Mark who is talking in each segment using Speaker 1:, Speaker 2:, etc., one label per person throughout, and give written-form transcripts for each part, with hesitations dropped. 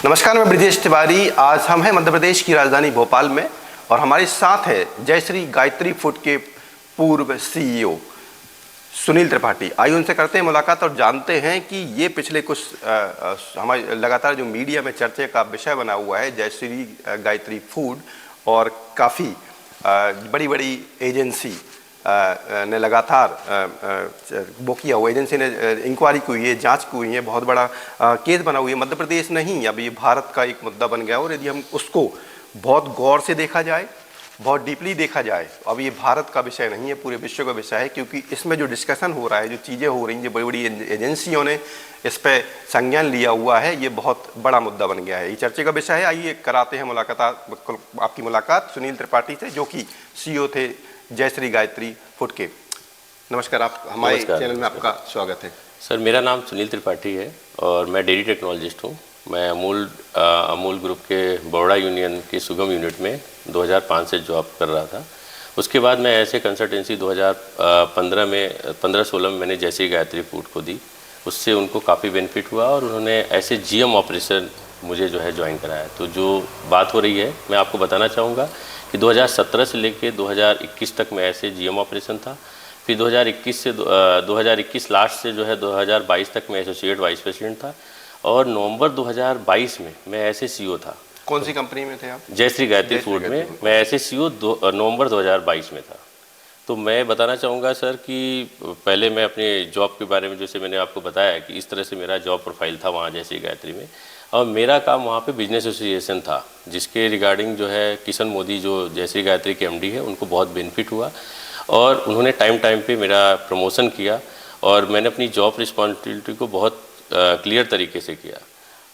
Speaker 1: नमस्कार, मैं ब्रिजेश तिवारी। आज हम हैं मध्य प्रदेश की राजधानी भोपाल में और हमारे साथ है जयश्री गायत्री फूड के पूर्व सीईओ सुनील त्रिपाठी। आइए उनसे करते हैं मुलाकात और जानते हैं कि ये पिछले कुछ हमारे लगातार जो मीडिया में चर्चा का विषय बना हुआ है जयश्री गायत्री फूड, और काफ़ी बड़ी बड़ी एजेंसी ने लगातार वो किया हुआ, एजेंसी ने इंक्वायरी की हुई है, जांच की हुई है, बहुत बड़ा केस बना हुआ है। मध्य प्रदेश नहीं, अब ये भारत का एक मुद्दा बन गया और यदि हम उसको बहुत गौर से देखा जाए, बहुत डीपली देखा जाए, अब ये भारत का विषय नहीं है, पूरे विश्व का विषय है, क्योंकि इसमें जो डिस्कशन हो रहा है, जो चीज़ें हो रही हैं, जो बड़ी बड़ी एजेंसियों ने इस पर संज्ञान लिया हुआ है, ये बहुत बड़ा मुद्दा बन गया है, ये चर्चे का विषय है। आइए कराते हैं आपकी मुलाकात सुनील त्रिपाठी से, जो कि सीईओ थे जयश्री गायत्री फूड के। नमस्कार, आप हमारे चैनल में आपका स्वागत है।
Speaker 2: सर, मेरा नाम सुनील त्रिपाठी है और मैं डेयरी टेक्नोलॉजिस्ट हूँ। मैं अमूल ग्रुप के बड़ौदा यूनियन की सुगम यूनिट में 2005 से जॉब कर रहा था। उसके बाद मैं ऐसे कंसल्टेंसी 2015-16 में मैंने जयश्री गायत्री फूड को दी। उससे उनको काफ़ी बेनिफिट हुआ और उन्होंने ऐसे जीएम ऑपरेशन मुझे जो है ज्वाइन कराया। तो जो बात हो रही है, मैं आपको बताना चाहूँगा कि 2017 से लेकर 2021 तक मैं ऐसे जीएम ऑपरेशन था। फिर 2021 लास्ट से जो है 2022 तक मैं एसोसिएट वाइस प्रेसिडेंट था और नवंबर 2022 में मैं ऐसे सीईओ था।
Speaker 1: कौन सी कंपनी में थे आप?
Speaker 2: जयश्री गायत्री फूड में मैं ऐसे सीईओ नवंबर 2022 में था। तो मैं बताना चाहूँगा सर कि पहले मैं अपने जॉब के बारे में, जैसे मैंने आपको बताया कि इस तरह से मेरा जॉब प्रोफाइल था वहाँ जयश्री गायत्री में, और मेरा काम वहाँ पे बिजनेस एसोसिएशन था, जिसके रिगार्डिंग जो है किशन मोदी जो जयश्री गायत्री के एमडी है, उनको बहुत बेनिफिट हुआ और उन्होंने टाइम पे मेरा प्रमोशन किया और मैंने अपनी जॉब रिस्पॉन्सिबिलिटी को बहुत क्लियर तरीके से किया।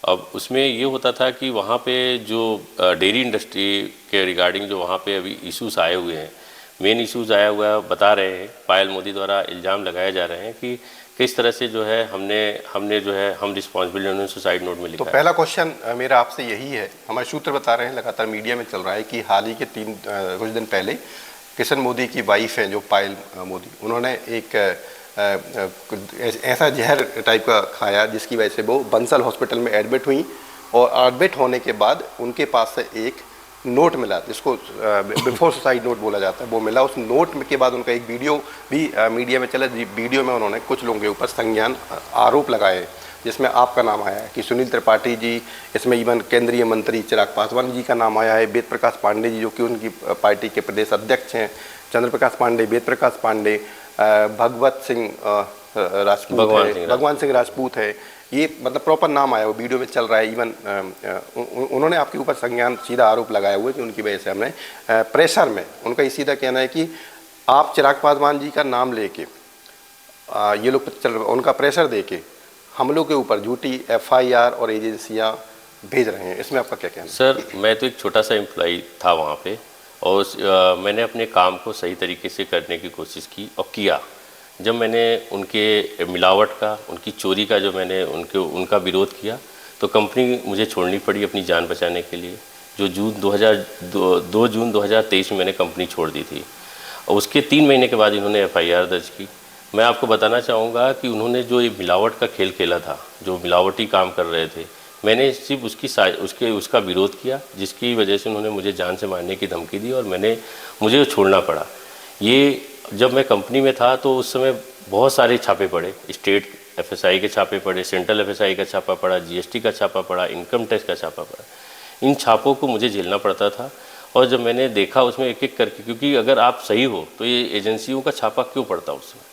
Speaker 2: अब उसमें ये होता था कि वहाँ पे जो डेयरी इंडस्ट्री के रिगार्डिंग जो वहाँ पे अभी इश्यूज़ आए हुए हैं, मेन इश्यूज़ आया हुआ है, बता रहे हैं, पायल मोदी द्वारा इल्ज़ाम लगाए जा रहे हैं कि किस तरह से जो है हमने जो है हम रिस्पॉन्सिबिलिटी उन्होंने सुसाइड नोट में लिखा।
Speaker 1: तो पहला क्वेश्चन मेरा आपसे यही है, हमारे सूत्र बता रहे हैं, लगातार मीडिया में चल रहा है कि हाल ही के कुछ दिन पहले किशन मोदी की वाइफ हैं जो पायल मोदी, उन्होंने एक ऐसा जहर टाइप का खाया जिसकी वजह से वो बंसल हॉस्पिटल में एडमिट हुई और एडमिट होने के बाद उनके पास से एक नोट मिला, जिसको बिफोर सुसाइड नोट बोला जाता है, वो मिला। उस नोट के बाद उनका एक वीडियो भी मीडिया में चला। वीडियो में उन्होंने कुछ लोगों के ऊपर संज्ञान आरोप लगाए, जिसमें आपका नाम आया है कि सुनील त्रिपाठी जी, इसमें इवन केंद्रीय मंत्री चिराग पासवान जी का नाम आया है, वेद प्रकाश पांडे जी जो कि उनकी पार्टी के प्रदेश अध्यक्ष हैं, चंद्र प्रकाश पांडे, वेद प्रकाश पांडे, भगवत सिंह राजपूत है, भगवान सिंह राजपूत है, ये मतलब प्रॉपर नाम आया, वो वीडियो में चल रहा है। इवन उन्होंने आपके ऊपर संज्ञान सीधा आरोप लगाया हुआ है कि उनकी वजह से हमने प्रेशर में, उनका ये सीधा कहना है कि आप चिराग पासवान जी का नाम लेके ये लोग उनका प्रेशर दे के हम लोग के ऊपर झूठी एफआईआर और एजेंसियां भेज रहे हैं। इसमें आपका क्या कहना है?
Speaker 2: सर, मैं तो एक छोटा सा एम्प्लॉई था वहाँ पे और मैंने अपने काम को सही तरीके से करने की कोशिश की और किया। जब मैंने उनके मिलावट का, उनकी चोरी का जो मैंने उनका विरोध किया तो कंपनी मुझे छोड़नी पड़ी अपनी जान बचाने के लिए। जो 2 जून 2023 में मैंने कंपनी छोड़ दी थी और उसके 3 महीने के बाद इन्होंने एफआईआर दर्ज की। मैं आपको बताना चाहूँगा कि उन्होंने जो ये मिलावट का खेल खेला था, जो मिलावटी काम कर रहे थे, मैंने सिर्फ उसका विरोध किया, जिसकी वजह से उन्होंने मुझे जान से मारने की धमकी दी और मुझे छोड़ना पड़ा। ये जब मैं कंपनी में था तो उस समय बहुत सारे छापे पड़े, स्टेट एफएसआई के छापे पड़े, सेंट्रल एफएसआई का छापा पड़ा, जीएसटी का छापा पड़ा, इनकम टैक्स का छापा पड़ा। इन छापों को मुझे झेलना पड़ता था और जब मैंने देखा उसमें एक एक करके, क्योंकि अगर आप सही हो तो ये एजेंसियों का छापा क्यों पड़ता उसमें।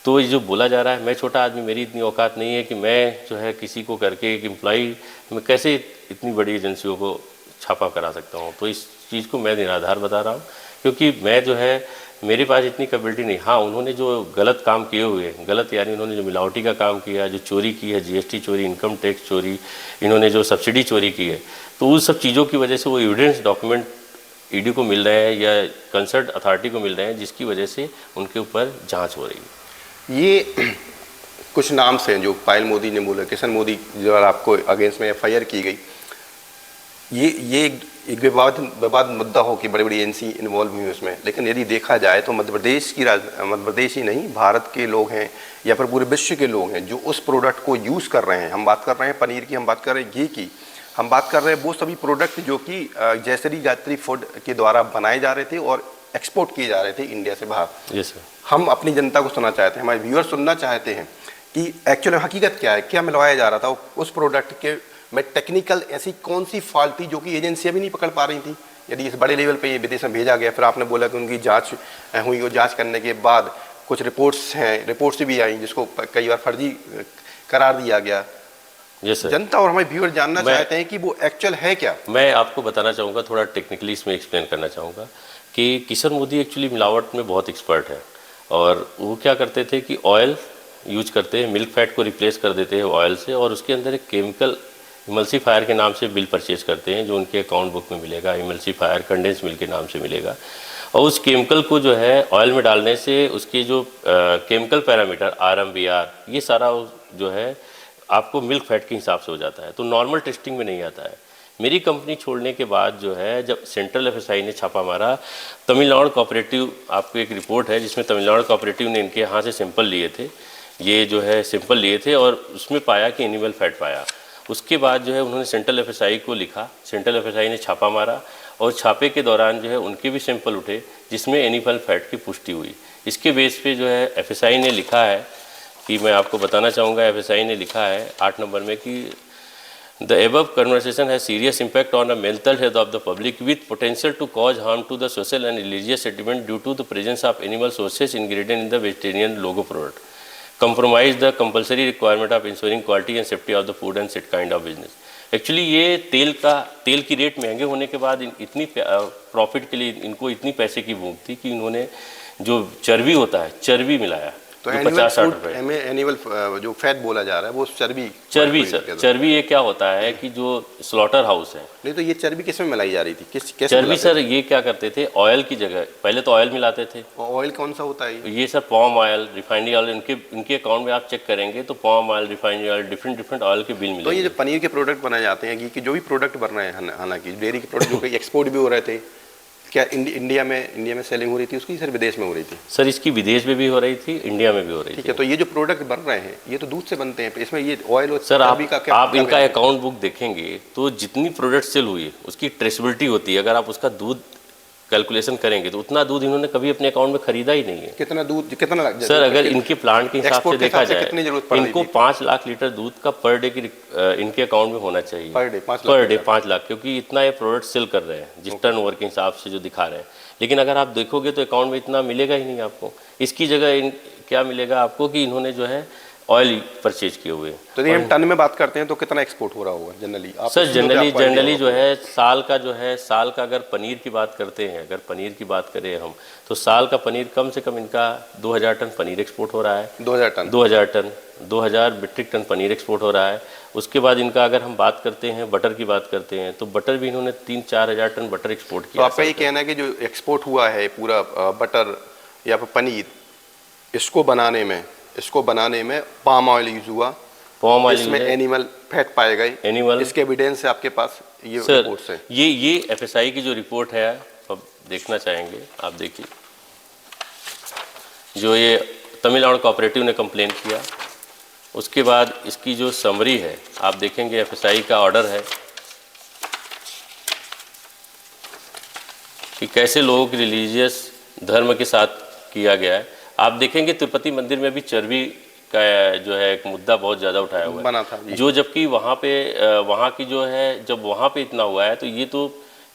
Speaker 2: तो ये जो बोला जा रहा है, मैं छोटा आदमी, मेरी इतनी औकात नहीं है कि मैं जो है किसी को करके एक एम्प्लॉई मैं कैसे इतनी बड़ी एजेंसियों को छापा करा सकता हूँ। तो इस चीज़ को मैं निराधार बता रहा हूँ, क्योंकि मैं जो है मेरे पास इतनी कैपेबिलिटी नहीं। हाँ, उन्होंने जो गलत काम किए हुए हैं, गलत यानी उन्होंने जो मिलावटी का काम किया, जो चोरी की है, जीएसटी चोरी, इनकम टैक्स चोरी, इन्होंने जो सब्सिडी चोरी की है, तो उस सब चीज़ों की वजह से वो एविडेंस डॉक्यूमेंट ईडी को मिल रहे हैं या कंसर्न अथॉरिटी को मिल रहे हैं, जिसकी वजह से उनके ऊपर जाँच हो रही है।
Speaker 1: ये कुछ नाम से जो पायल मोदी ने बोला, किशन मोदी जो आपको अगेंस्ट में एफआईआर की गई, ये एक विवाद मुद्दा हो कि बड़ी बड़ी एजेंसी इन्वॉल्व हुई उसमें। लेकिन यदि देखा जाए तो मध्य प्रदेश ही नहीं, भारत के लोग हैं या फिर पूरे विश्व के लोग हैं जो उस प्रोडक्ट को यूज़ कर रहे हैं। हम बात कर रहे हैं पनीर की, हम बात कर रहे हैं घी की, हम बात कर रहे हैं वो सभी प्रोडक्ट जो कि जयश्री गायत्री फूड के द्वारा बनाए जा रहे थे और एक्सपोर्ट किए जा रहे थे इंडिया से बाहर।
Speaker 2: Yes sir.
Speaker 1: हम अपनी जनता को सुनना चाहते हैं, हमारे व्यूअर सुनना चाहते हैं कि एक्चुअली हकीकत क्या है, क्या मिलवाया जा रहा था उस प्रोडक्ट के में, टेक्निकल ऐसी कौन सी फॉल्ट थी जो कि एजेंसियाँ भी नहीं पकड़ पा रही थी। यदि इस बड़े लेवल पे ये विदेश में भेजा गया, फिर आपने बोला कि उनकी जांच हुई और जांच करने के बाद कुछ रिपोर्ट्स भी आई जिसको कई बार फर्जी करार दिया गया।
Speaker 2: Yes sir.
Speaker 1: जनता और हमारे व्यूअर जानना चाहते हैं कि वो एक्चुअल है क्या।
Speaker 2: मैं आपको बताना चाहूँगा, थोड़ा टेक्निकली इसमें एक्सप्लेन करना चाहूँगा कि किशन मोदी एक्चुअली मिलावट में बहुत एक्सपर्ट है। और वो क्या करते थे कि ऑयल यूज करते हैं, मिल्क फैट को रिप्लेस कर देते हैं ऑयल से, और उसके अंदर एक केमिकल इमल्सीफायर के नाम से बिल परचेज करते हैं जो उनके अकाउंट बुक में मिलेगा। इमल्सीफायर कंडेंस मिल्क के नाम से मिलेगा, और उस केमिकल को जो है ऑयल में डालने से उसके जो केमिकल पैरामीटर RMBR ये सारा जो है आपको मिल्क फैट के हिसाब से हो जाता है, तो नॉर्मल टेस्टिंग में नहीं आता है। मेरी कंपनी छोड़ने के बाद जो है जब सेंट्रल FSI ने छापा मारा, तमिलनाडु कोऑपरेटिव, आपको एक रिपोर्ट है जिसमें तमिलनाडु कोऑपरेटिव ने इनके यहाँ से सैंपल लिए थे, ये जो है सैंपल लिए थे और उसमें पाया कि एनिमल फैट पाया। उसके बाद जो है उन्होंने सेंट्रल FSI को लिखा, सेंट्रल FSI ने छापा मारा और छापे के दौरान जो है उनके भी सैंपल उठे जिसमें एनिमल फैट की पुष्टि हुई। इसके बेस पे जो है FSI ने लिखा है कि मैं आपको बताना चाहूँगा, FSI ने लिखा है 8 नंबर में कि the above conversation has serious impact on the mental health of the public with potential to cause harm to the social and religious sentiment due to the presence of animal sources ingredient in the vegetarian logo product, compromise the compulsory requirement of ensuring quality and safety of the food and set kind of business. Actually ये तेल की rate महंगे होने के बाद इतनी profit के लिए इनको इतनी पैसे की भूख थी कि इन्होंने जो चर्बी होता है चर्बी मिलाया,
Speaker 1: तो
Speaker 2: 50-60 रुपए।
Speaker 1: एनिमल जो फैट बोला जा रहा है वो चर्बी
Speaker 2: सर, चर्बी ये क्या होता है कि जो स्लॉटर हाउस है,
Speaker 1: नहीं तो ये चर्बी किस में मिलाई जा रही थी, कैसे
Speaker 2: चर्बी सर ये क्या करते थे, ऑयल की जगह पहले तो ऑयल मिलाते थे।
Speaker 1: ऑयल कौन सा होता है
Speaker 2: ये sir palm oil, refined oil, इनके अकाउंट में आप चेक करेंगे तो palm oil, refined oil, different oil के बिल मिलेंगे।
Speaker 1: तो ये जो पनीर के प्रोडक्ट बनाए जाते हैं, घी के जो भी प्रोडक्ट बन रहे हैं, हालांकि डेयरी के प्रोडक्ट जो एक्सपोर्ट भी हो रहे थे, क्या इंडिया में सेलिंग हो रही थी उसकी, सर विदेश में हो रही थी?
Speaker 2: सर इसकी विदेश में भी हो रही थी, इंडिया में भी हो रही थी।
Speaker 1: ठीक है, तो ये जो प्रोडक्ट बन रहे हैं ये तो दूध से बनते हैं, इसमें ये ऑयल और
Speaker 2: सर आप
Speaker 1: क्या
Speaker 2: इनका अकाउंट बुक देखेंगे तो जितनी प्रोडक्ट सेल हुई उसकी ट्रेसेबिलिटी होती है। अगर आप उसका दूध कैलकुलेशन करेंगे तो उतना दूध इन्होंने कभी अपने अकाउंट में खरीदा ही नहीं है।
Speaker 1: कितना दूध, कितना
Speaker 2: सर अगर इनके प्लांट के हिसाब से देखा जाए इनको 5 लाख लीटर दूध का पर डे की इनके अकाउंट में होना चाहिए। पर डे 5 लाख, क्योंकि इतना ये प्रोडक्ट सेल कर रहे हैं जिस टर्नओवर के हिसाब से जो दिखा रहे हैं। लेकिन अगर आप देखोगे तो अकाउंट में इतना मिलेगा ही नहीं आपको। इसकी जगह क्या मिलेगा आपको कि इन्होंने जो है ऑयल परचेज किए हुए।
Speaker 1: तो ये हम टन में बात करते हैं तो कितना एक्सपोर्ट हो रहा होगा जनरली?
Speaker 2: सर जनरली जो है साल का अगर पनीर की बात करते हैं, अगर पनीर की बात करें हम तो साल का पनीर कम से कम इनका 2000 टन पनीर एक्सपोर्ट हो रहा है। 2000 मीट्रिक टन पनीर एक्सपोर्ट हो रहा है। उसके बाद इनका अगर हम बात करते हैं बटर की बात करते हैं तो बटर भी इन्होंने 3-4 हज़ार टन बटर एक्सपोर्ट किया।
Speaker 1: तो आपका ये कहना है कि जो एक्सपोर्ट हुआ है पूरा बटर या पनीर, इसको बनाने में पाम ऑयल यूज हुआ, पाम ऑयल इसमें एनिमल फैट पाए गए, इसके एविडेंस है आपके पास ये रिपोर्ट्स है?
Speaker 2: ये FSI की जो रिपोर्ट है अब देखना चाहेंगे आप, देखिए जो ये तमिलनाडु कोऑपरेटिव ने कंप्लेन किया, उसके बाद इसकी जो समरी है आप देखेंगे, FSI का ऑर्डर है कि कैसे लोगों की रिलीजियस धर्म के साथ किया गया है। आप देखेंगे तिरुपति मंदिर में भी चर्बी का जो है एक मुद्दा बहुत ज़्यादा उठाया हुआ है,
Speaker 1: बना था
Speaker 2: जो जबकि वहाँ की जो है जब वहाँ पे इतना हुआ है तो ये तो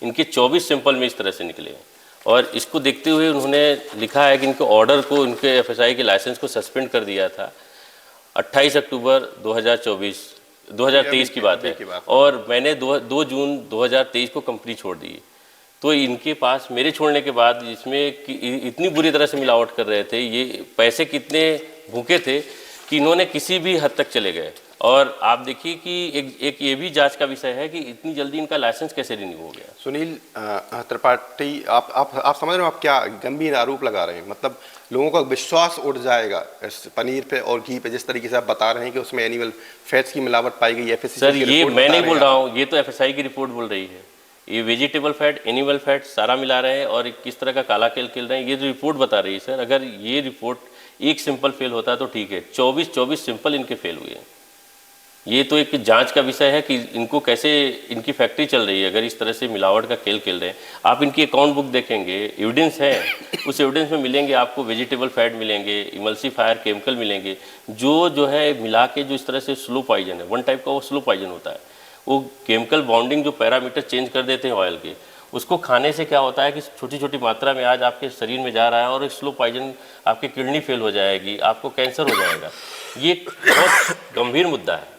Speaker 2: इनके 24 सैंपल में इस तरह से निकले हैं। और इसको देखते हुए उन्होंने लिखा है कि इनके ऑर्डर को, इनके FSI के लाइसेंस को सस्पेंड कर दिया था 28 अक्टूबर 2023 की बात है, और मैंने 2 जून 2023 को कंपनी छोड़ दी। तो इनके पास मेरे छोड़ने के बाद इसमें इतनी बुरी तरह से मिलावट कर रहे थे, ये पैसे कितने भूखे थे कि इन्होंने किसी भी हद तक चले गए। और आप देखिए कि एक ये भी जांच का विषय है कि इतनी जल्दी इनका लाइसेंस कैसे रिन्यू हो गया।
Speaker 1: सुनील त्रिपाठी, आप समझ रहे हो आप क्या गंभीर आरोप लगा रहे हैं? मतलब लोगों का विश्वास उठ जाएगा इस पनीर पे और घी पे, जिस तरीके से आप बता रहे हैं कि उसमें एनिमल फैट्स की मिलावट पाई गई। FSI
Speaker 2: सर ये मैं नहीं बोल रहा हूँ, ये तो FSI की रिपोर्ट बोल रही है। ये वेजिटेबल फैट, एनिमल फैट सारा मिला रहे हैं और किस तरह का काला खेल खेल रहे हैं, ये जो रिपोर्ट बता रही है। सर अगर ये रिपोर्ट एक सिंपल फेल होता है तो ठीक है, 24 सिंपल इनके फेल हुए हैं। ये तो एक जांच का विषय है कि इनको कैसे, इनकी फैक्ट्री चल रही है। अगर इस तरह से मिलावट का खेल खेल रहे हैं, आप इनकी अकाउंट बुक देखेंगे, एविडेंस है, उस एविडेंस में मिलेंगे आपको वेजिटेबल फैट मिलेंगे, इमल्सीफायर केमिकल मिलेंगे, जो है मिला के जो इस तरह से स्लो पॉइजन है, वन टाइप का वो स्लो पॉइजन होता है। वो केमिकल बॉन्डिंग जो पैरामीटर चेंज कर देते हैं ऑयल के, उसको खाने से क्या होता है कि छोटी छोटी मात्रा में आज आपके शरीर में जा रहा है और स्लो पॉइजन, आपकी किडनी फेल हो जाएगी, आपको कैंसर हो जाएगा। ये एक बहुत गंभीर मुद्दा है।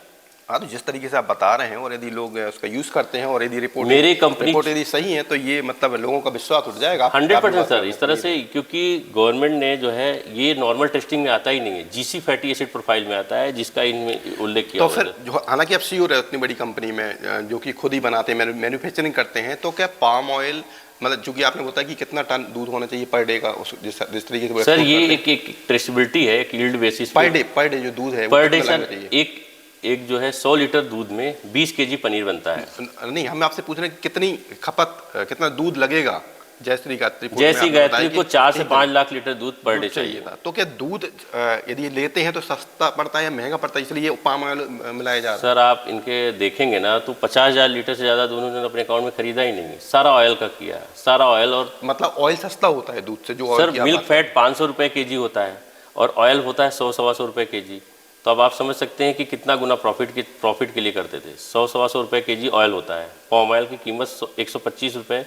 Speaker 1: हाँ, तो जिस तरीके से आप बता रहे हैं और यदि लोग उसका यूज़ करते हैं और यदि
Speaker 2: मेरी कंपनी
Speaker 1: रिपोर्ट यदि सही है तो ये मतलब लोगों का विश्वास उठ जाएगा
Speaker 2: 100% सर। इस तरह से, क्योंकि गवर्नमेंट ने जो है ये नॉर्मल टेस्टिंग में आता ही नहीं है, जीसी फैटी एसिड प्रोफाइल में आता है, जिसका इनमें उल्लेख किया।
Speaker 1: तो फिर जो, हालांकि आप सीईओ रहे उतनी बड़ी कंपनी में जो कि खुद ही बनाते हैं, मैन्युफैक्चरिंग करते हैं, तो क्या पाम ऑयल मतलब चूंकि आपने बताया कि कितना टन दूध होना चाहिए पर डे का, उस जिस तरीके से
Speaker 2: सर ये एक ट्रेसेबिलिटी है, एक यील्ड बेसिस
Speaker 1: पर डे जो दूध है
Speaker 2: पर डे सर, एक जो है 100 लीटर दूध में 20 केजी पनीर बनता है।
Speaker 1: नहीं, हम आपसे पूछ रहे हैं कितनी खपत, कितना दूध लगेगा जैसी
Speaker 2: गायत्री को 4 से 5 लाख लीटर दूध पर डे चाहिए
Speaker 1: था। तो क्या दूध यदि लेते हैं तो सस्ता पड़ता है या महंगा पड़ता है, इसलिए पाम ऑयल मिलाया जा रहा है?
Speaker 2: सर आप इनके देखेंगे ना तो 50,000 लीटर से ज़्यादा दूध उन्होंने अपने अकाउंट में खरीदा ही नहीं है, सारा ऑयल का किया है, सारा ऑयल। और
Speaker 1: मतलब ऑयल सस्ता होता है दूध से? जो
Speaker 2: सर मिल्क फैट 500 रुपये के जी होता है और ऑयल होता है 100-125 रुपये के जी। तो अब आप समझ सकते हैं कि कितना गुना प्रॉफिट के लिए करते थे। 100-125 रुपये के जी ऑयल होता है। पाम ऑयल की कीमत 125 रुपये,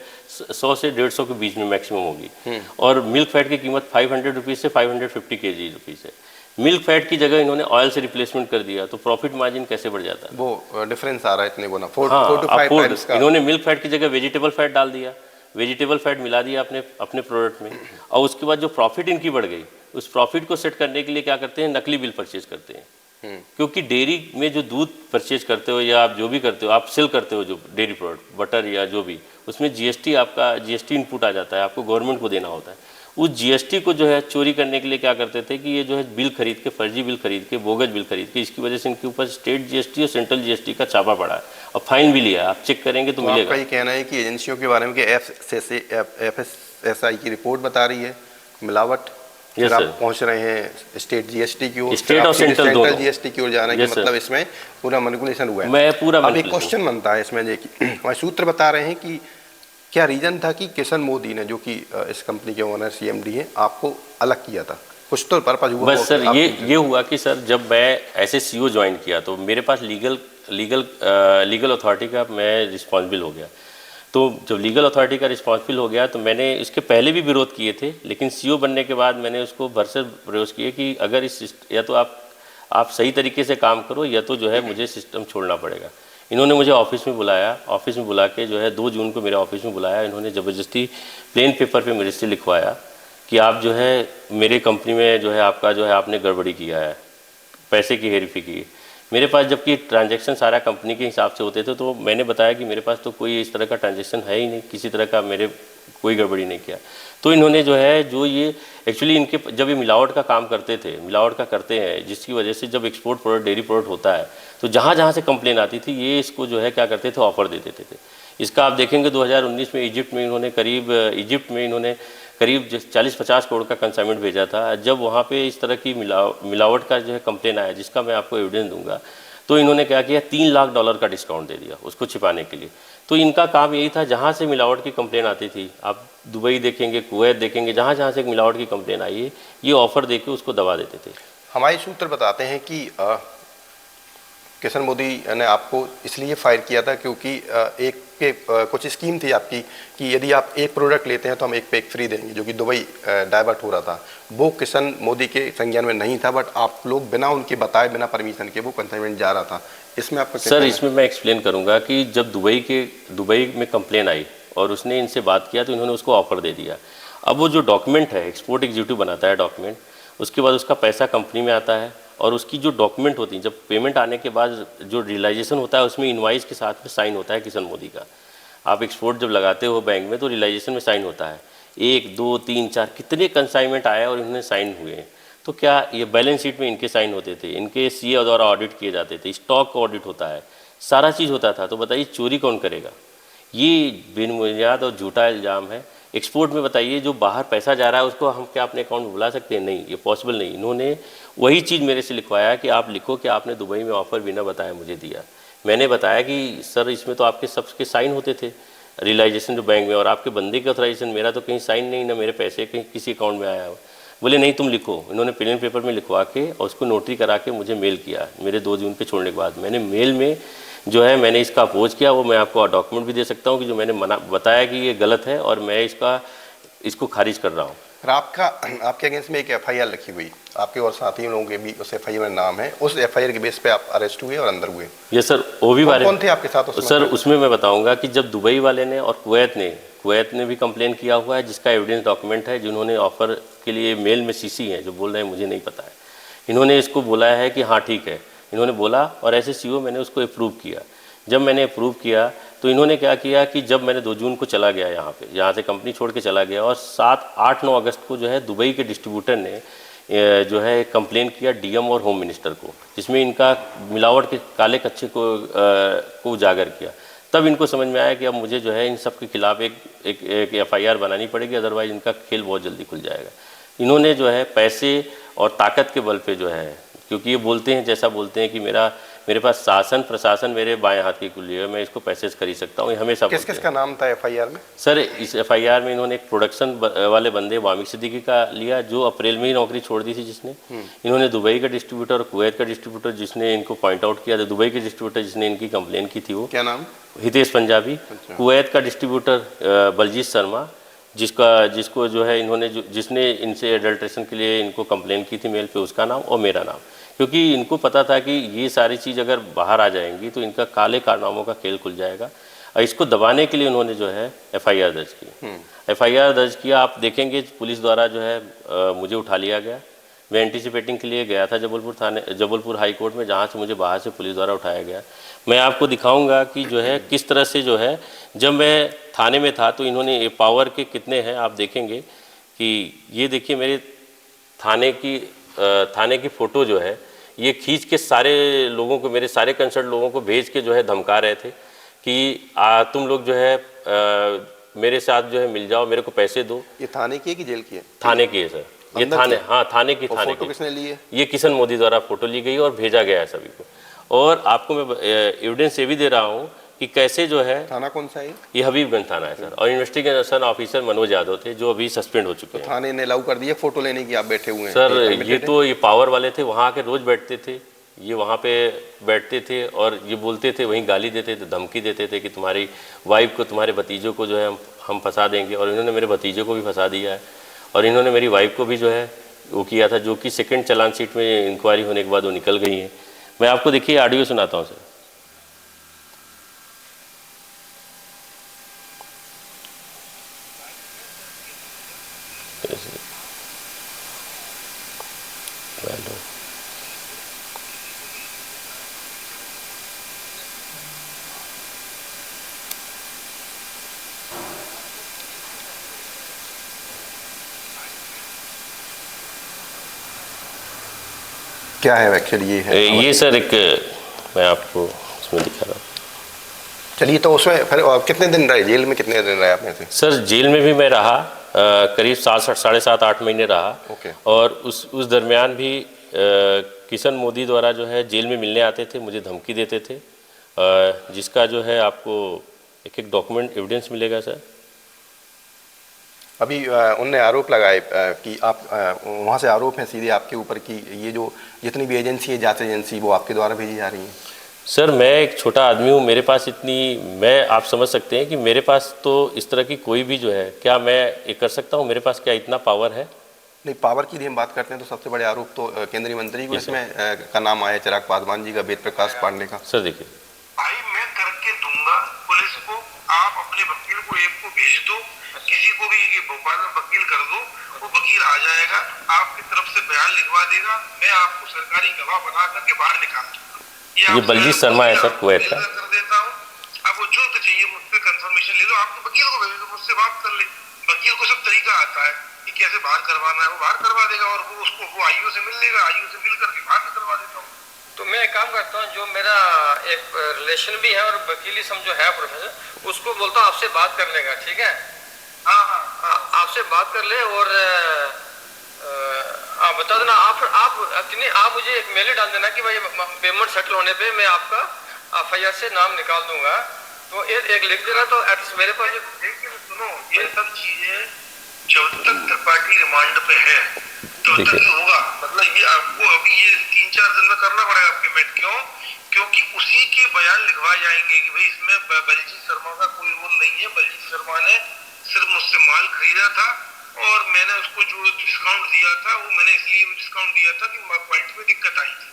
Speaker 2: 100 से 150 के बीच में मैक्सिमम होगी। और मिल्क फैट की कीमत 500 रुपीज़ से 550 के जी रुपीज़ है। मिल्क फैट की जगह इन्होंने ऑयल से रिप्लेसमेंट कर दिया, तो प्रॉफिट मार्जिन कैसे बढ़ जाता है?
Speaker 1: वो डिफरेंस आ रहा है इतने गुना, 4 to 5 टाइम्स का।
Speaker 2: इन्होंने मिल्क फैट की जगह वेजिटेबल फैट डाल दिया, वेजिटेबल फैट मिला दिया अपने प्रोडक्ट में, और उसके बाद जो प्रॉफिट इनकी बढ़ गई, उस प्रॉफिट को सेट करने के लिए क्या करते हैं, नकली बिल परचेज करते हैं। क्योंकि डेयरी में जो दूध परचेज करते हो या आप जो भी करते हो, आप सेल करते हो जो डेयरी प्रोडक्ट, बटर या जो भी, उसमें जीएसटी इनपुट आ जाता है, आपको गवर्नमेंट को देना होता है। उस जीएसटी को जो है चोरी करने के लिए क्या करते थे कि ये जो है बिल खरीद के, फर्जी बिल खरीद के, बोगस बिल खरीद के, इसकी वजह से इनके ऊपर स्टेट जीएसटी और सेंट्रल जीएसटी का छापा पड़ा है और फाइन भी लिया है। आप चेक करेंगे तो मिलेगा।
Speaker 1: आपका ये कहना है कि एजेंसियों के बारे में FSSAI की रिपोर्ट बता रही है मिलावट, फिर आप पहुंच रहे हैं स्टेट जीएसटी की ओर,
Speaker 2: स्टेट और सेंट्रल
Speaker 1: जीएसटी की ओर जा रहे हैं, मतलब इसमें पूरा मैनिपुलेशन हुआ है।
Speaker 2: मैं पूरा
Speaker 1: अब एक क्वेश्चन बनता है इसमें, हमारे सूत्र बता रहे हैं कि क्या रीजन था कि किशन मोदी ने, जो कि इस कंपनी के ओनर सीएमडी हैं, आपको अलग किया था? कुछ तो पर्पज हुआ?
Speaker 2: बस सर ये हुआ कि सर जब मैं ऐसे सीईओ ज्वाइन किया तो मेरे पास लीगल अथॉरिटी का मैं रिस्पॉन्सिबल हो गया। तो जब लीगल अथॉरिटी का रिस्पॉन्सिबल हो गया तो मैंने इसके पहले भी विरोध किए थे, लेकिन सीईओ बनने के बाद मैंने उसको भरसक प्रयास किए कि अगर इस या तो आप सही तरीके से काम करो या तो जो है मुझे सिस्टम छोड़ना पड़ेगा। इन्होंने मुझे ऑफिस में बुलाया, ऑफिस में बुला के जो है 2 जून को मेरे ऑफिस में बुलाया। इन्होंने ज़बरदस्ती प्लेन पेपर पे मेरे से लिखवाया कि आप जो है मेरे कंपनी में जो है आपका जो है आपने गड़बड़ी किया है, पैसे की हेरफेरी की। मेरे पास जबकि ट्रांजैक्शन सारा कंपनी के हिसाब से होते थे, तो मैंने बताया कि मेरे पास तो कोई इस तरह का ट्रांजैक्शन है ही नहीं, किसी तरह का मेरे कोई गड़बड़ी नहीं किया। तो इन्होंने जो है जो ये एक्चुअली इनके जब ये मिलावट का काम करते थे, मिलावट का करते हैं, जिसकी वजह से जब एक्सपोर्ट प्रोडक्ट, डेयरी प्रोडक्ट होता है तो जहाँ जहाँ से कंप्लेन आती थी ये इसको जो है क्या करते थे, ऑफर दे देते थे। इसका आप देखेंगे 2019 में इजिप्ट में इन्होंने करीब 40-50 करोड़ का कंसाइनमेंट भेजा था। जब वहाँ पे इस तरह की मिलावट का जो है कंप्लेन आया, जिसका मैं आपको एविडेंस दूंगा, तो इन्होंने क्या किया, $3 लाख का डिस्काउंट दे दिया उसको छिपाने के लिए। तो इनका काम यही था, जहाँ से मिलावट की कंप्लेन आती थी, आप दुबई देखेंगे, कुवैत देखेंगे, जहाँ जहाँ से मिलावट की कंप्लेन आई है, ये ऑफर दे के उसको दबा देते थे।
Speaker 1: हमारे सूत्र बताते हैं कि किशन मोदी ने आपको इसलिए फायर किया था क्योंकि कुछ स्कीम थी आपकी कि यदि आप एक प्रोडक्ट लेते हैं तो हम एक पे एक फ्री देंगे, जो कि दुबई डाइवर्ट हो रहा था। वो किशन मोदी के संज्ञान में नहीं था, बट आप लोग बिना उनके बताए, बिना परमिशन के वो कंसाइनमेंट जा रहा था। इसमें आपका
Speaker 2: सर इसमें मैं एक्सप्लेन करूंगा कि जब दुबई में कंप्लेन आई और उसने इनसे बात किया तो इन्होंने उसको ऑफर दे दिया। अब वो जो डॉक्यूमेंट है, एक्सपोर्ट एग्जीक्यूटिव बनाता है डॉक्यूमेंट, उसके बाद उसका पैसा कंपनी में आता है और उसकी जो डॉक्यूमेंट होती है, जब पेमेंट आने के बाद जो रियलाइजेशन होता है उसमें इनवाइस के साथ में साइन होता है किशन मोदी का। आप एक्सपोर्ट जब लगाते हो बैंक में तो रियलाइजेशन में साइन होता है, 1 2 3 4 कितने कंसाइनमेंट आए और इन्होंने साइन हुए हैं। तो क्या ये बैलेंस शीट में इनके साइन होते थे, इनके सीए द्वारा ऑडिट किए जाते थे, स्टॉक का ऑडिट होता है, सारा चीज़ होता था। तो बताइए चोरी कौन करेगा? ये बेबुनियाद और झूठा इल्ज़ाम है। एक्सपोर्ट में बताइए जो बाहर पैसा जा रहा है उसको हम क्या अपने अकाउंट में बुला सकते हैं? नहीं, ये पॉसिबल नहीं। इन्होंने वही चीज़ मेरे से लिखवाया कि आप लिखो कि आपने दुबई में ऑफ़र बिना बताए मुझे दिया। मैंने बताया कि सर इसमें तो आपके सबके साइन होते थे रियलाइजेशन जो बैंक में, और आपके बंदे का ऑथराइजेशन, मेरा तो कहीं साइन नहीं, ना मेरे पैसे कहीं किसी अकाउंट में आया हो। बोले नहीं तुम लिखो। इन्होंने पेन पेपर में लिखवा के और उसको नोटरी करा के मुझे मेल किया मेरे 2 जून पे छोड़ने के बाद। मैंने मेल में जो है मैंने इसका अपोज किया, वो मैं आपको डॉक्यूमेंट भी दे सकता हूँ कि जो मैंने बताया कि ये गलत है और मैं इसको खारिज कर रहा हूँ।
Speaker 1: और आपके अगेंस्ट में एक एफआईआर रखी हुई, आपके और साथी लोगों के भी उस एफआईआर में नाम है, उस एफआईआर के बेस पे आप अरेस्ट हुए और अंदर हुए।
Speaker 2: ये सर वो भी बारे
Speaker 1: कौन थे आपके साथ उसमें?
Speaker 2: सर उसमें मैं बताऊंगा कि जब दुबई वाले ने और कुवैत ने भी कंप्लेन किया हुआ है, जिसका एविडेंस डॉक्यूमेंट है, जिन्होंने ऑफ़र के लिए मेल में सीसी हैं, जो बोल रहे हैं मुझे नहीं पता है, इन्होंने इसको बोला है कि हाँ ठीक है, इन्होंने बोला और ऐसे सीओ मैंने उसको अप्रूव किया। जब मैंने अप्रूव किया तो इन्होंने क्या किया कि जब मैंने 2 जून को चला गया यहाँ से कंपनी छोड़ के चला गया, और 8-9 अगस्त को जो है दुबई के डिस्ट्रीब्यूटर ने जो है कंप्लेन किया डीएम और होम मिनिस्टर को, जिसमें इनका मिलावट के काले कच्चे को उजागर किया। तब इनको समझ में आया कि अब मुझे जो है इन सब के खिलाफ एक एफआईआर बनानी पड़ेगी, अदरवाइज़ इनका खेल बहुत जल्दी खुल जाएगा। इन्होंने जो है पैसे और ताकत के बल पे जो है, क्योंकि ये बोलते हैं जैसा बोलते हैं कि मेरे पास शासन प्रशासन मेरे बाएं हाथ की कुल्ली है, मैं इसको पैसे से खरीद सकता हूँ, ये हमेशा।
Speaker 1: किस किस का नाम था एफआईआर में?
Speaker 2: सर इस एफआईआर में इन्होंने एक प्रोडक्शन वाले बंदे वामिक सिद्दीकी का लिया, जो अप्रैल में ही नौकरी छोड़ दी थी जिसने। इन्होंने दुबई का डिस्ट्रीब्यूटर और कुवैत का डिस्ट्रीब्यूटर जिसने इनको पॉइंट आउट किया था, दुबई के डिस्ट्रीब्यूटर जिसने इनकी कंप्लेन की थी, वो
Speaker 1: क्या नाम?
Speaker 2: हितेश पंजाबी। कुवैत का डिस्ट्रीब्यूटर बलजीत शर्मा, जिसको जो है इन्होंने जिसने इनसे एडल्ट्रेशन के लिए इनको कंप्लेन की थी मेल पे, उसका नाम और मेरा नाम, क्योंकि इनको पता था कि ये सारी चीज़ अगर बाहर आ जाएंगी तो इनका काले कारनामों का खेल खुल जाएगा, और इसको दबाने के लिए उन्होंने जो है एफआईआर दर्ज की। एफआईआर दर्ज किया, आप देखेंगे पुलिस द्वारा जो है मुझे उठा लिया गया। मैं एंटीसिपेटिंग के लिए गया था जबलपुर हाई कोर्ट में, जहाँ से मुझे बाहर से पुलिस द्वारा उठाया गया। मैं आपको दिखाऊंगा कि जो है किस तरह से जो है, जब मैं थाने में था तो इन्होंने ये पावर के कितने हैं आप देखेंगे कि ये देखिए मेरे थाने की फ़ोटो जो है, ये खींच के सारे लोगों को, मेरे सारे कंसर्न लोगों को भेज के जो है धमका रहे थे कि तुम लोग जो है मेरे साथ जो है मिल जाओ, मेरे को पैसे दो।
Speaker 1: ये थाने की है कि जेल की है?
Speaker 2: थाने की है सर, ये थाने की।
Speaker 1: फोटो किसने ली है?
Speaker 2: ये किशन मोदी द्वारा फोटो ली गई और भेजा गया है सभी को। और आपको मैं एविडेंस ये भी दे रहा हूँ कि कैसे जो है।
Speaker 1: थाना कौन सा है? ये
Speaker 2: हबीबगंज थाना है सर, और इन्वेस्टिगेशन ऑफिसर मनोज यादव थे जो अभी सस्पेंड हो चुके हैं।
Speaker 1: थाने ने अलाउ कर दिया फोटो लेने की, आप बैठे हुए हैं
Speaker 2: सर? ये पावर वाले थे, वहाँ आके रोज बैठते थे, ये वहाँ पे बैठते थे और ये बोलते थे, वहीं गाली देते थे, धमकी देते थे कि तुम्हारी वाइफ को, तुम्हारे भतीजों को जो है हम फंसा देंगे। और इन्होंने मेरे भतीजे को भी फंसा दिया है, और इन्होंने मेरी वाइफ को भी जो है वो किया था, जो कि सेकंड चालान शीट में इंक्वायरी होने के बाद वो निकल गई है। मैं आपको देखिए ऑडियो सुनाता हूँ सर।
Speaker 1: क्या है एक्चुअली? ये है
Speaker 2: ये सर एक, मैं आपको इसमें दिखा रहा हूँ।
Speaker 1: चलिए, तो उसमें फिर कितने दिन रहे जेल में? कितने दिन रहे आपने से?
Speaker 2: सर जेल में भी मैं रहा करीब 7-8 महीने रहा।
Speaker 1: ओके।
Speaker 2: और उस दरमियान भी किशन मोदी द्वारा जो है जेल में मिलने आते थे, मुझे धमकी देते थे, जिसका जो है आपको एक डॉक्यूमेंट एविडेंस मिलेगा सर।
Speaker 1: अभी उनने आरोप लगाए कि आप वहाँ से आरोप है सीधे आपके ऊपर कि ये जो जितनी भी एजेंसी है, जांच एजेंसी, वो आपके द्वारा भेजी जा रही है।
Speaker 2: सर मैं एक छोटा आदमी हूँ, मेरे पास आप समझ सकते हैं कि मेरे पास तो इस तरह की कोई भी जो है, क्या मैं ये कर सकता हूँ? मेरे पास क्या इतना पावर है?
Speaker 1: नहीं, पावर की हम बात करते हैं तो सबसे बड़े आरोप तो केंद्रीय मंत्री को इसमें का नाम आया, चिराग पासवान जी का, वेद प्रकाश पांडे का।
Speaker 2: सर देखिए,
Speaker 3: भाई मैं करके दूंगा पुलिस को, आप अपने वकील को एक को भेज दो, किसी को भी भोपाल में वकील कर दो, वो वकील आ जाएगा, आपकी तरफ से बयान लिखवा देगा, मैं आपको सरकारी गवाह बना करके बाहर निकाल दूंगा।
Speaker 2: ये बलजीत शर्मा है सर, कुवैत का।
Speaker 3: कर देता हूँ, अब वो जो चाहिए मुझसे कंफर्मेशन ले लो, आपको वकील को भेज दो, मुझसे बात कर ले। वकील को सब तरीका आता है कि कैसे बाहर करवाना है, वो बाहर करवा देगा, और वो आईओ से मिल लेगा, आईओ से मिल करके बाहर निकलवा देता हूँ।
Speaker 4: तो मैं एक काम करता हूँ, जो मेरा एक रिलेशन भी है और वकीली जो है प्रोफेसर, उसको बोलता हूँ आपसे बात कर लेगा, ठीक है?
Speaker 3: हाँ,
Speaker 4: आपसे बात कर ले और हाँ बता देना आप मुझे एक मेल डाल देना कि भाई पेमेंट सेटल होने पे मैं आपका FIR से नाम निकाल दूंगा, तो एक लिख देना तो एटलीस्ट मेरे पास।
Speaker 3: लेकिन सुनो, ये सब चीजें जब तक त्रिपाठी रिमांड पे है तब तक ही होगा। मतलब ये आपको अभी ये 3-4 दिन में करना पड़ेगा पेमेंट। क्यों? क्योंकि उसी के बयान लिखवाए जाएंगे कि भाई इसमें बलजीत शर्मा का कोई रोल नहीं है। बलजीत शर्मा ने सिर्फ मुझसे माल खरीदा था और मैंने उसको जो डिस्काउंट दिया था वो मैंने इसलिए डिस्काउंट दिया था कि क्वालिटी में दिक्कत आई थी।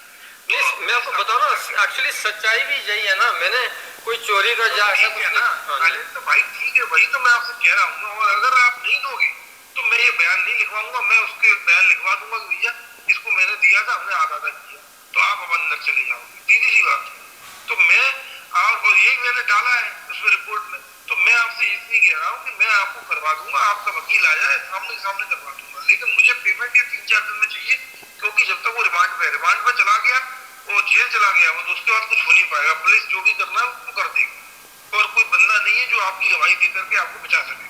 Speaker 4: नहीं, मैं आपको बताऊं ना, एक्चुअली सच्चाई भी यही है ना, मैंने कोई चोरी का जा ऐसा कुछ नहीं।
Speaker 3: तो भाई ठीक है, वही तो मैं आपसे कह रहा हूँ। और अगर आप नहीं दोगे तो मैं ये बयान नहीं लिखवाऊंगा, मैं उसके बयान लिखवा दूंगा कि भैया इसको मैंने दिया था, हमने आधा किया, तो आप अब अंदर चले जाओगे। सीधी सी बात है। तो मैं और यही मैंने डाला है उसमें रिपोर्ट में। तो मैं आपसे इसलिए कह रहा हूँ कि मैं आपको करवा दूंगा, आपका वकील आ जाए सामने सामने करवा दूंगा, लेकिन मुझे पेमेंट ये 3-4 दिन में चाहिए। क्योंकि जब तक वो रिमांड पे चला गया, वो जेल चला गया, वो तो उसके बाद कुछ हो नहीं पाएगा। पुलिस जो भी करना है वो कर देगी और कोई बंदा नहीं है जो आपकी गवाही दे करके आपको बचा सके।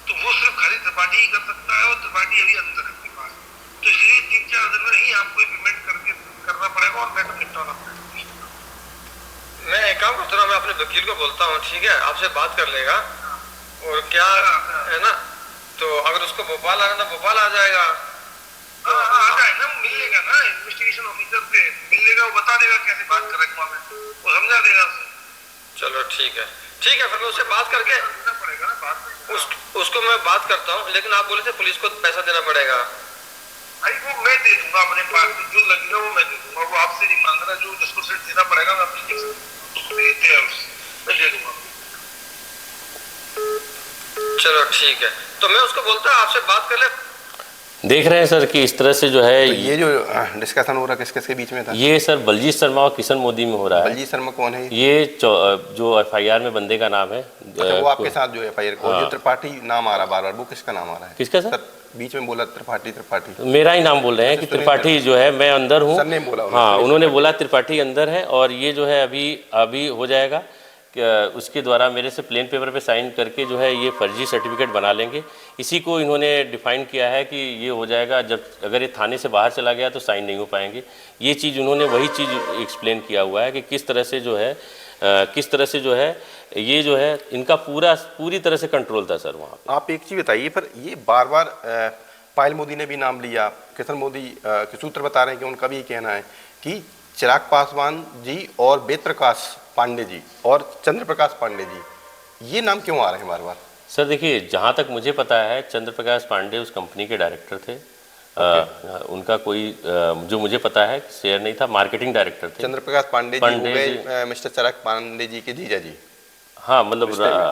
Speaker 3: तो वो सिर्फ खाली त्रिपाठी ही कर सकता है और त्रिपाठी अभी अंदर है अपने पास। तो इसलिए 3-4 दिन में ही आपको पेमेंट करके करना पड़ेगा और मैटर निपटाना पड़ेगा।
Speaker 4: मैं एक काम करता हूँ, मैं अपने वकील को बोलता हूँ, ठीक है, आपसे बात कर लेगा। और क्या है ना, तो अगर उसको भोपाल आना तो भोपाल आ जाएगा।
Speaker 3: आ जाए ना, मिल लेगा ना, इन्वेस्टिगेशन ऑफिसर से मिल लेगा, वो बता देगा कैसे बात कर रखा मैं, वो समझा देगा उसे।
Speaker 4: चलो ठीक है, फिर मैं उससे बात करके
Speaker 3: पड़ेगा ना बात
Speaker 4: उसको मैं बात करता हूँ। लेकिन आप बोले थे पुलिस को पैसा देना पड़ेगा।
Speaker 3: भाई वो मैं दे दूंगा अपने पास से, जो लगेगा वो मैं दे दूंगा। वो आपसे नहीं मांग रहा, जो जिसको सेट देना पड़ेगा मैं अपनी देते हैं मैं दे दूंगा।
Speaker 4: चलो ठीक है, तो मैं उसको बोलता हूँ आपसे बात कर ले।
Speaker 2: देख रहे हैं सर कि इस तरह से जो है
Speaker 1: तो ये जो डिस्कशन हो रहा है किस के बीच में था?
Speaker 2: ये सर बलजीत शर्मा और किशन मोदी में हो रहा है।
Speaker 1: बलजीत शर्मा कौन है?
Speaker 2: ये जो FIR में बंदे का नाम है।
Speaker 1: अच्छा, वो आपके साथ जो FIR को जो त्रिपाठी नाम आ रहा बार-बार, वो किसका नाम आ रहा है?
Speaker 2: किसका सर?
Speaker 1: बीच में बोला त्रिपाठी।
Speaker 2: मेरा ही नाम बोल रहे हैं कि त्रिपाठी जो है, मैं अंदर हूँ।
Speaker 1: सर ने बोला।
Speaker 2: हाँ, उन्होंने बोला त्रिपाठी अंदर है और ये जो है अभी हो जाएगा। उसके द्वारा मेरे से प्लेन पेपर पे साइन करके जो है ये फर्जी सर्टिफिकेट बना लेंगे। इसी को इन्होंने डिफाइन किया है कि ये हो जाएगा जब अगर ये थाने से बाहर चला गया तो साइन नहीं हो पाएंगे। ये चीज़ उन्होंने वही चीज़ एक्सप्लेन किया हुआ है कि किस तरह से जो है ये जो है इनका पूरी तरह से कंट्रोल था सर वहाँ पे।
Speaker 1: आप एक चीज़ बताइए, पर ये बार बार पायल मोदी ने भी नाम लिया, किशन मोदी के सूत्र बता रहे हैं कि उनका भी कहना है कि चिराग पासवान जी और वेद प्रकाश पांडे जी और चंद्र प्रकाश पांडे जी, ये नाम क्यों आ रहे हैं बार बार?
Speaker 2: सर देखिए, जहाँ तक मुझे पता है चंद्र प्रकाश पांडे उस कंपनी के डायरेक्टर थे। उनका कोई जो मुझे पता है शेयर नहीं था, मार्केटिंग डायरेक्टर थे।
Speaker 1: चंद्र प्रकाश पांडे जी मिस्टर चिराग पांडे जी के जीजा जी।
Speaker 2: हाँ, मतलब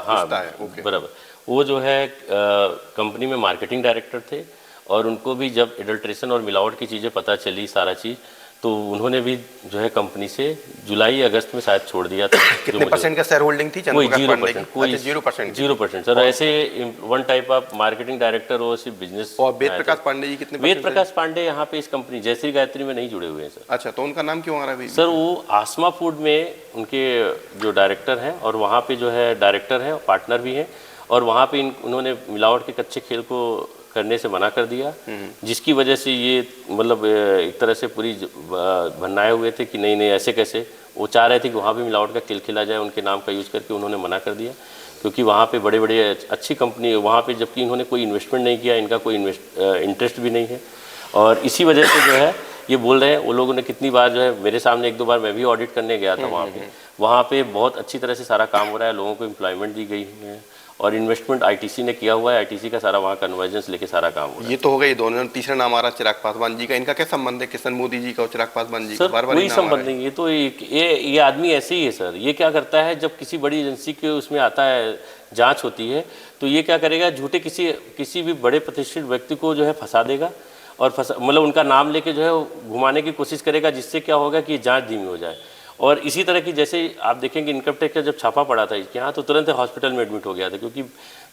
Speaker 2: हाँ
Speaker 1: बराबर।
Speaker 2: वो जो है कंपनी में मार्केटिंग डायरेक्टर थे और उनको भी जब एडल्ट्रेशन और मिलावट की चीज़ें पता चली सारा चीज़, तो उन्होंने भी जो है कंपनी से जुलाई अगस्त में शायद छोड़ दिया था।
Speaker 1: कितने परसेंट का शेयर होल्डिंग थी?
Speaker 2: कोई 0%। सर ऐसे one type of marketing director हो, सिर्फ बिजनेस।
Speaker 1: और वेद प्रकाश पांडे जी कितने?
Speaker 2: वेद प्रकाश पांडे यहाँ पे इस कंपनी जयश्री गायत्री में नहीं जुड़े हुए हैं सर।
Speaker 1: अच्छा, तो उनका नाम क्यों आ रहा है
Speaker 2: सर? वो आसमा फूड में उनके जो डायरेक्टर हैं और वहाँ पे जो है डायरेक्टर हैं, पार्टनर भी हैं, और वहाँ पे उन्होंने मिलावट के कच्चे खेल को करने से मना कर दिया, जिसकी वजह से ये मतलब एक तरह से पूरी भन्नाए हुए थे कि नहीं ऐसे कैसे। वो चाह रहे थे कि वहाँ भी मिलावट का खेल खेला जाए, उनके नाम का यूज़ करके उन्होंने मना कर दिया, क्योंकि वहाँ पे बड़े अच्छी कंपनी वहाँ पे, जबकि इन्होंने कोई इन्वेस्टमेंट नहीं किया, इनका कोई इंटरेस्ट भी नहीं है। और इसी वजह से जो है ये बोल रहे हैं। वो लोगों ने कितनी बार जो है मेरे सामने 1-2 बार मैं भी ऑडिट करने गया था वहाँ पे बहुत अच्छी तरह से सारा काम हो रहा है, लोगों को एम्प्लॉयमेंट दी गई है और इन्वेस्टमेंट ITC ने किया हुआ है। ITC का सारा वहाँ कन्वर्जेंस लेके सारा काम हो रहा है।
Speaker 1: ये तो हो गई दोनों। तीसरा नाम आ रहा चिराग पासवान जी का, इनका क्या संबंध है किशन मोदी जी का और चिराग पासवान जी का? बार-बार
Speaker 2: कोई संबंध नहीं। ये तो ये आदमी ऐसे ही है सर। ये क्या करता है, जब किसी बड़ी एजेंसी के उसमें आता है, जांच होती है, तो ये क्या करेगा, झूठे किसी भी बड़े प्रतिष्ठित व्यक्ति को जो है फंसा देगा और मतलब उनका नाम लेके जो है घुमाने की कोशिश करेगा, जिससे क्या होगा कि जाँच धीमी हो जाए। और इसी तरह की, जैसे आप देखेंगे इनकम टैक्स का जब छापा पड़ा था इसके यहाँ, तो तुरंत हॉस्पिटल में एडमिट हो गया था, क्योंकि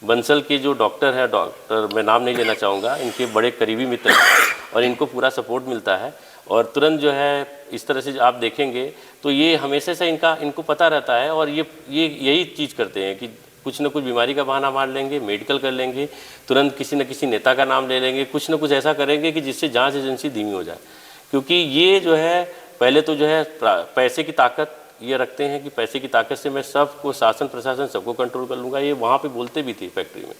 Speaker 2: बंसल के जो डॉक्टर है, डॉक्टर मैं नाम नहीं लेना चाहूँगा, इनके बड़े करीबी मित्र हैं और इनको पूरा सपोर्ट मिलता है। और तुरंत जो है इस तरह से आप देखेंगे तो ये हमेशा से इनको पता रहता है और ये यही चीज़ करते हैं कि कुछ न कुछ बीमारी का बहाना मार लेंगे, मेडिकल कर लेंगे, तुरंत किसी न किसी नेता का नाम ले लेंगे, कुछ न कुछ ऐसा करेंगे कि जिससे जांच एजेंसी धीमी हो जाए। क्योंकि ये जो है पहले तो जो है पैसे की ताकत ये रखते हैं कि पैसे की ताकत से मैं सबको, शासन प्रशासन सबको कंट्रोल कर लूँगा। ये वहाँ पे बोलते भी थे फैक्ट्री में।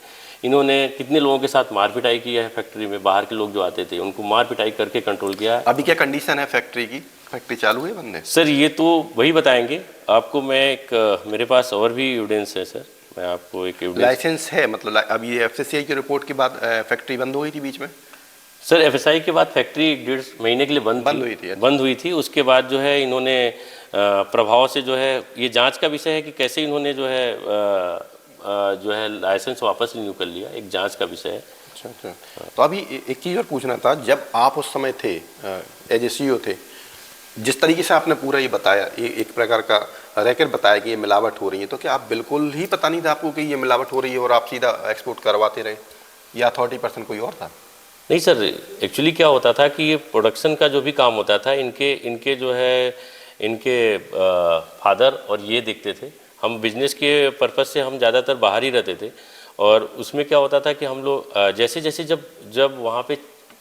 Speaker 2: इन्होंने कितने लोगों के साथ मार पिटाई की है फैक्ट्री में, बाहर के लोग जो आते थे उनको मार पिटाई करके कंट्रोल किया है।
Speaker 1: अभी क्या कंडीशन है फैक्ट्री की? फैक्ट्री चालू है बनने?
Speaker 2: सर ये तो वही बताएंगे आपको। मैं एक मेरे पास और भी एविडेंस है सर, मैं आपको एक एविडेंस।
Speaker 1: लाइसेंस है मतलब अभी ये FCCI की रिपोर्ट के बाद फैक्ट्री बंद हो गई थी बीच में?
Speaker 2: सर FSI के बाद फैक्ट्री 1.5 महीने के लिए बंद हुई थी। उसके बाद जो है इन्होंने प्रभाव से जो है ये जांच का विषय है कि कैसे इन्होंने जो है लाइसेंस वापस रिन्यू कर लिया, एक जांच का विषय है।
Speaker 1: अच्छा। तो अभी एक चीज़ और पूछना था, जब आप उस समय थे एज ए CEO थे, जिस तरीके से आपने पूरा ये बताया, ये एक प्रकार का रैकेट बताया कि ये मिलावट हो रही है, तो क्या आप बिल्कुल ही पता नहीं था आपको कि ये मिलावट हो रही है और आप सीधा एक्सपोर्ट करवाते रहे, या अथॉरिटी पर्सन कोई और था?
Speaker 2: नहीं सर, एक्चुअली क्या होता था कि ये प्रोडक्शन का जो भी काम होता था इनके जो है इनके फादर और ये देखते थे। हम बिजनेस के पर्पज़ से हम ज़्यादातर बाहर ही रहते थे, और उसमें क्या होता था कि हम लोग जैसे जैसे जब वहाँ पे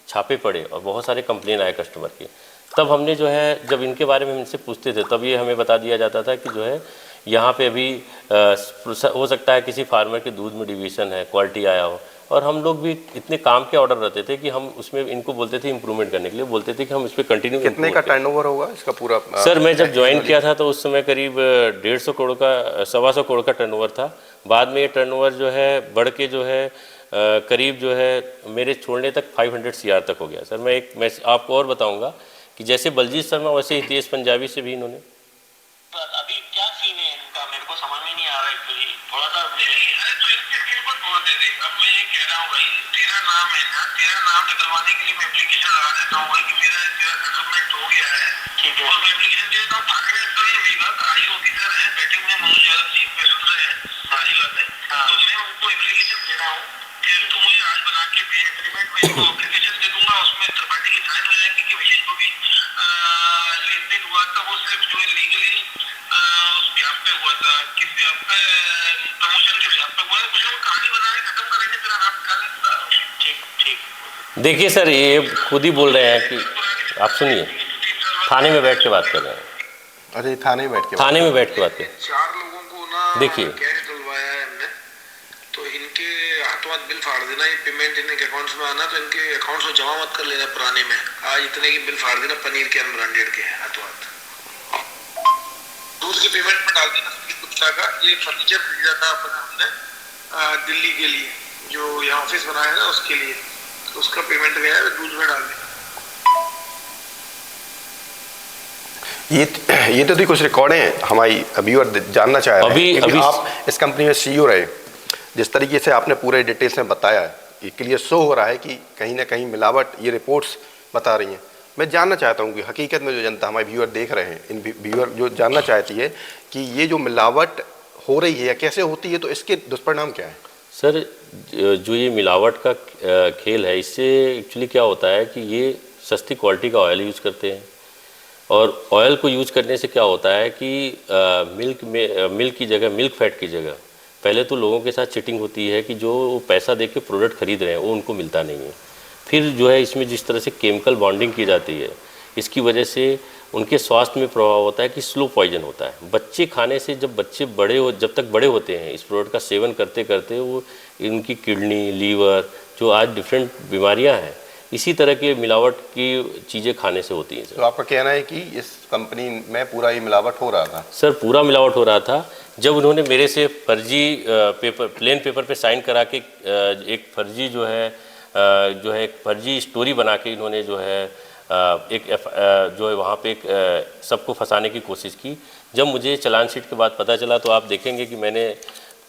Speaker 2: छापे पड़े और बहुत सारे कंप्लेन आए कस्टमर के, तब हमने जो है जब इनके बारे में इनसे पूछते थे तब ये हमें बता दिया जाता था कि जो है यहाँ पे अभी हो सकता है किसी फार्मर के दूध में डिवीज़न है, क्वालिटी आया हो। और हम लोग भी इतने काम के ऑर्डर रहते थे कि हम उसमें इनको बोलते थे इम्प्रूवमेंट करने के लिए, बोलते थे कि हम इस पर कंटिन्यू।
Speaker 1: कितने का टर्नओवर होगा इसका पूरा?
Speaker 2: सर मैं जब ज्वाइन किया था तो उस समय करीब 150 करोड़ का 125 करोड़ का टर्नओवर था। बाद में ये टर्नओवर जो है बढ़ के जो है करीब जो है मेरे छोड़ने तक 500 CR तक हो गया। सर मैं आपको और बताऊंगा कि जैसे बलजीत शर्मा वैसे हितेश पंजाबी से भी इन्होंने।
Speaker 5: अभी क्या सीन है इनका, मेरे को समझ में नहीं आ रहा है थोड़ा सा।
Speaker 3: तो इनके ऊपर बोल दे दे। अब मैं ये कह रहा हूँ भाई, तेरा नाम है ना, तेरा नाम निकलवाने के लिए मैं एप्लीकेशन लगा देता हूँ कि मेरा सेटलमेंट हो गया है, ठीक है, और मैं एप्लीकेशन दे देता हूँ। थाने में तो नहीं होगा, आई ऑफिसर है बैठे हुए, मनोज यादव जी पैसेंजर है, सारी बात है। तो मैं उनको एप्लीकेशन दे रहा हूँ कि तुम मुझे आज बना के भेज एग्रीमेंट में, इनको एप्लीकेशन दे दूंगा, उसमें त्रिपाठी की साइन हो जाएंगे कि भैया जो भी लेन देन हुआ था वो सिर्फ जो है लीगली उस ब्याह पे हुआ था, किस ब्याह पे, प्रमोशन के ब्याह पे हुआ है। कुछ लोग कहानी बना के खत्म करेंगे, तेरा नाम निकालेंगे। ठीक ठीक।
Speaker 2: देखिए सर ये खुद ही बोल रहे हैं कि आप सुनिए, थाने में बैठ के बात कर रहे हैं।
Speaker 1: अरे थाने में बैठ के
Speaker 2: बात कर।
Speaker 3: 4 लोगों को ना
Speaker 2: देखिए
Speaker 3: कैश डलवाया है हमने, तो इनके हाथों हाथ बिल फाड़ देना, ये पेमेंट इनके अकाउंट्स में आना, तो इनके अकाउंट्स में जमा मत कर लेना पुराने में। आज इतने की बिल फाड़ देना पनीर के, अनब्रांडेड के हाथों हाथ। दूध की पेमेंट में डाल देना गुप्ता का। ये फर्नीचर खरीदा था हमने दिल्ली के लिए, जो यहाँ ऑफिस बनाया है ना उसके लिए, तो उसका पेमेंट गया है, दूध में डाल देना।
Speaker 1: ये तो थी कुछ रिकॉर्डें हैं, हमारी व्यूअर जानना चाह रहे हैं क्योंकि आप इस कंपनी में CEO रहे। जिस तरीके से आपने पूरे डिटेल्स में बताया है, ये क्लियर शो हो रहा है कि कहीं ना कहीं मिलावट ये रिपोर्ट्स बता रही हैं। मैं जानना चाहता हूँ कि हकीकत में जो जनता, हमारे व्यूअर देख रहे हैं, इन व्यूअर जो जानना चाहती है कि ये जो मिलावट हो रही है या कैसे होती है, तो इसके दुष्परिणाम क्या है?
Speaker 2: सर जो ये मिलावट का खेल है, इससे एक्चुअली क्या होता है कि ये सस्ती क्वालिटी का ऑयल यूज़ करते हैं, और ऑयल को यूज़ करने से क्या होता है कि मिल्क फैट की जगह पहले तो लोगों के साथ चीटिंग होती है कि जो पैसा दे के प्रोडक्ट खरीद रहे हैं वो उनको मिलता नहीं है। फिर जो है इसमें जिस तरह से केमिकल बॉन्डिंग की जाती है, इसकी वजह से उनके स्वास्थ्य में प्रभाव होता है कि स्लो पॉइजन होता है। बच्चे खाने से जब तक बड़े होते हैं, इस प्रोडक्ट का सेवन करते करते वो इनकी किडनी, लीवर, जो आज डिफरेंट बीमारियां हैं, इसी तरह के मिलावट की चीज़ें खाने से होती हैं।
Speaker 1: तो आपका कहना है कि इस कंपनी में पूरा ये मिलावट हो रहा था?
Speaker 2: सर पूरा मिलावट हो रहा था। जब उन्होंने मेरे से फर्जी प्लेन पेपर पे साइन करा के एक फर्जी जो है एक फर्जी स्टोरी बना के इन्होंने जो है वहाँ पे सबको फंसाने की कोशिश की। जब मुझे चालान शीट के बाद पता चला तो आप देखेंगे कि मैंने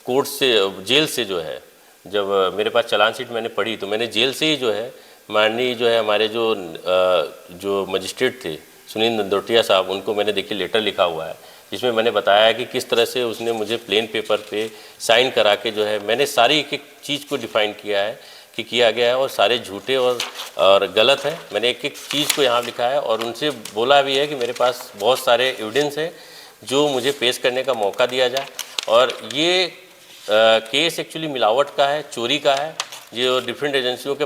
Speaker 2: कोर्ट से, जेल से जो है, जब मेरे पास चालान शीट मैंने पढ़ी तो मैंने जेल से ही जो है माननीय जो है हमारे जो मजिस्ट्रेट थे सुनील नंदोटिया साहब, उनको मैंने देखिए लेटर लिखा हुआ है जिसमें मैंने बताया कि किस तरह से उसने मुझे प्लेन पेपर पे साइन करा के जो है मैंने सारी एक एक चीज़ को डिफ़ाइन किया है कि किया गया है, और सारे झूठे और गलत है। मैंने एक एक चीज़ को यहाँ लिखा है और उनसे बोला भी है कि मेरे पास बहुत सारे एविडेंस है जो मुझे पेश करने का मौका दिया जाए। और ये केस एक्चुअली मिलावट का है, चोरी का है, जो डिफरेंट एजेंसियों के